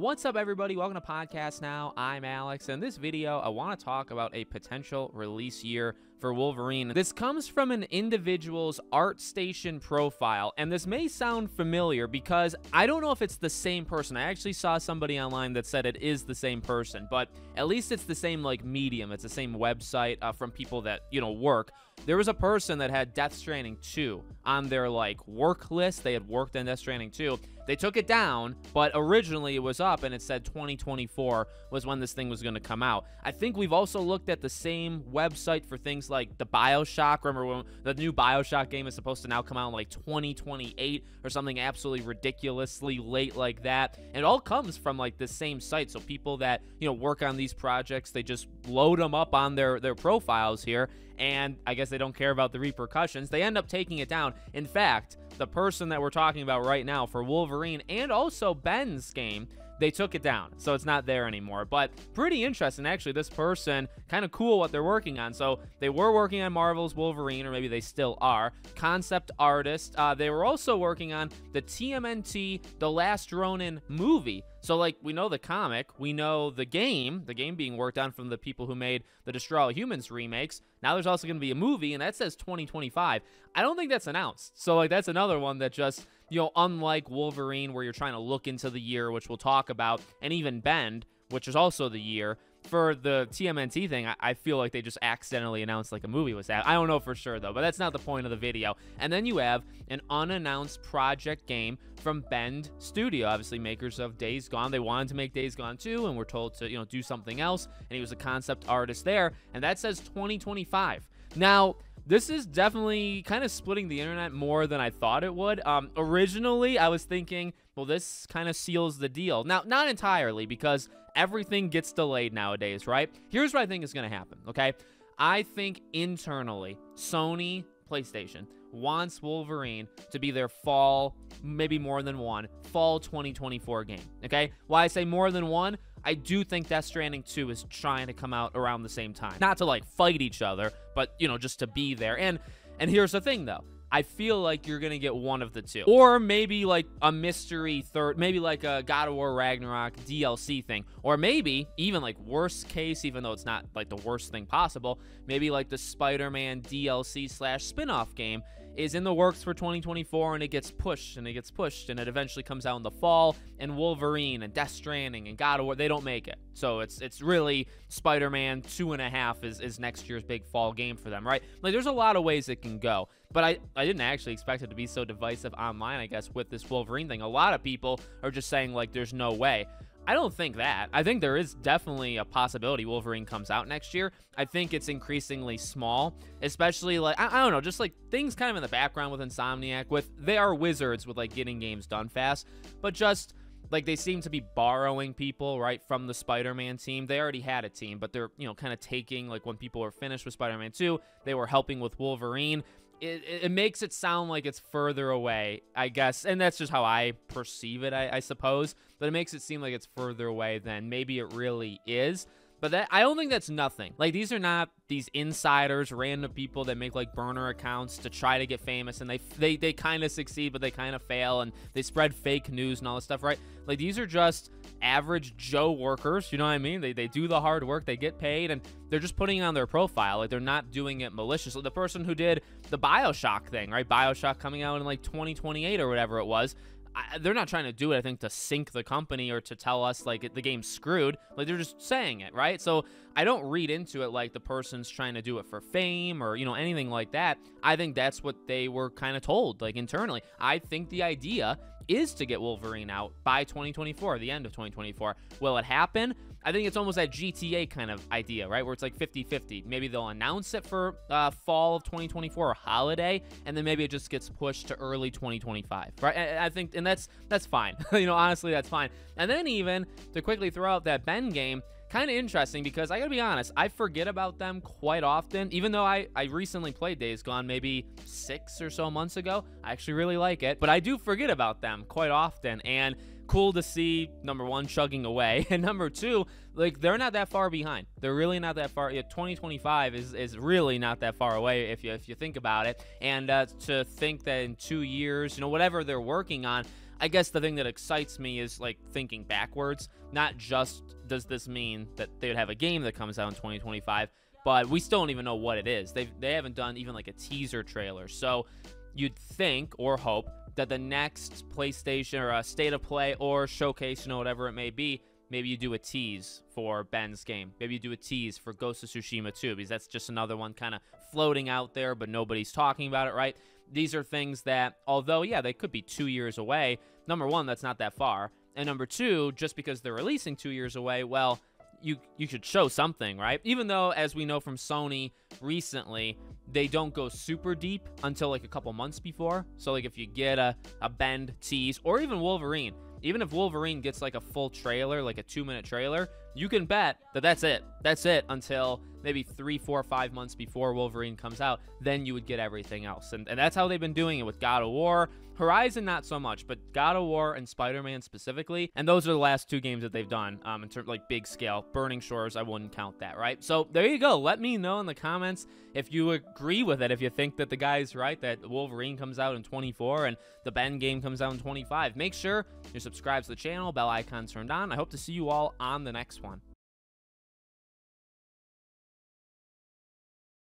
What's up, everybody? Welcome to Podcast Now. I'm Alex, and in this video, I want to talk about a potential release year for Wolverine. This comes from an individual's ArtStation profile, and this may sound familiar because I don't know if it's the same person. I actually saw somebody online that said it is the same person, but at least it's the same, like, medium. It's the same website from people that, work. There was a person that had Death Stranding 2 on their, like, work list. They had worked on Death Stranding 2. They took it down, but originally it was up and it said 2024 was when this thing was going to come out. I think we've also looked at the same website for things like the BioShock. Remember when the new BioShock game is supposed to now come out in like 2028 or something absolutely ridiculously late like that. And it all comes from like the same site. So people that, work on these projects, they just load them up on their profiles here. And I guess they don't care about the repercussions. They end up taking it down. In fact, the person that we're talking about right now for Wolverine and also Ben's game, they took it down, so it's not there anymore. But pretty interesting, actually. This person, kind of cool what they're working on. So they were working on Marvel's Wolverine, or maybe they still are. Concept artist. They were also working on the TMNT The Last Ronin movie. So, like, we know the comic, we know the game being worked on from the people who made the Destroy All Humans remakes. Now there's also going to be a movie, and that says 2025. I don't think that's announced. So, like, that's another one that just, unlike Wolverine, where you're trying to look into the year, which we'll talk about, and even Bend, which is also the year, for the TMNT thing, I feel like they just accidentally announced like a movie was that. I don't know for sure though, but that's not the point of the video. And then you have an unannounced project game from Bend Studio, obviously makers of Days Gone. They wanted to make Days Gone 2 and were told to, do something else. And he was a concept artist there. And that says 2025. Now, this is definitely kind of splitting the internet more than I thought it would. Originally, I was thinking, well, this kind of seals the deal. Now, not entirely, because everything gets delayed nowadays, right? Here's what I think is going to happen, okay? I think internally, Sony, PlayStation, wants Wolverine to be their fall, maybe more than one, fall 2024 game, okay? Why I say more than one, I do think Death Stranding 2 is trying to come out around the same time. Not to, like, fight each other, but, just to be there. And here's the thing, though. I feel like you're going to get one of the two. Or maybe, like, a mystery third, maybe, like, a God of War Ragnarok DLC thing. Or maybe, even, like, worst case, even though it's not, like, the worst thing possible, maybe, like, the Spider-Man DLC/spin-off game is in the works for 2024, and it gets pushed, and it eventually comes out in the fall, and Wolverine and Death Stranding and God of War, they don't make it. So it's really Spider-Man 2.5 is next year's big fall game for them, right? Like, there's a lot of ways it can go, but I didn't actually expect it to be so divisive online, I guess, with this Wolverine thing. A lot of people are just saying, like, there's no way. I don't think that. I think there is definitely a possibility Wolverine comes out next year. I think it's increasingly small, especially, like, I don't know, just, like, things kind of in the background with Insomniac. They are wizards with, like, getting games done fast, but just, like, they seem to be borrowing people, right, from the Spider-Man team. They already had a team, but they're, kind of taking, like, when people were finished with Spider-Man 2, they were helping with Wolverine. It makes it sound like it's further away, I guess, and that's just how I perceive it, I suppose, but it makes it seem like it's further away than maybe it really is. But I don't think that's nothing. Like, these are not these insiders, random people that make, like, burner accounts to try to get famous, and they kind of succeed, but they kind of fail, and they spread fake news and all this stuff, right? Like, these are just average Joe workers, you know what I mean? They do the hard work, they get paid, and they're just putting it on their profile. Like, they're not doing it maliciously. The person who did the BioShock thing, right? BioShock coming out in, like, 2028 or whatever it was, they're not trying to do it, I think, to sink the company or to tell us, like, the game's screwed. Like, they're just saying it, right? So I don't read into it like the person's trying to do it for fame or, anything like that. I think that's what they were kind of told, like, internally. I think the idea is to get Wolverine out by 2024, the end of 2024. Will it happen? I think it's almost that GTA kind of idea, right? Where it's like 50-50. Maybe they'll announce it for fall of 2024 or holiday, and then maybe it just gets pushed to early 2025, right? I think, and that's fine. Honestly, that's fine. And then even to quickly throw out that Ben game, kind of interesting because I gotta be honest, I forget about them quite often. Even though I recently played Days Gone maybe 6 or so months ago, I actually really like it, but I do forget about them quite often. And cool to see, number one, chugging away, and number two, like, they're not that far behind. They're really not that far. 2025 is really not that far away if you think about it. And to think that in 2 years, whatever they're working on, I guess the thing that excites me is like thinking backwards. Not just does this mean that they would have a game that comes out in 2025, but we still don't even know what it is. They haven't done even like a teaser trailer. So you'd think or hope that the next PlayStation or a State of Play or showcase, whatever it may be, maybe you do a tease for Ben's game. Maybe you do a tease for Ghost of Tsushima 2, because that's just another one kind of floating out there, but nobody's talking about it, right? These are things that, although, yeah, they could be 2 years away, number one, that's not that far. And number two, just because they're releasing 2 years away, well, you should show something, right? Even though, as we know from Sony recently, they don't go super deep until like a couple months before. So like if you get a Bend tease, or even Wolverine, even if Wolverine gets like a full trailer, like a 2-minute trailer, you can bet that that's it. That's it until maybe 3, 4, 5 months before Wolverine comes out. Then you would get everything else. And that's how they've been doing it with God of War. Horizon, not so much, but God of War and Spider-Man specifically. And those are the last 2 games that they've done in terms of like big scale. Burning Shores, I wouldn't count that, right? So there you go. Let me know in the comments if you agree with it, if you think that the guy's right, that Wolverine comes out in 24 and the Ben game comes out in 25. Make sure you're subscribed to the channel, bell icon turned on. I hope to see you all on the next one.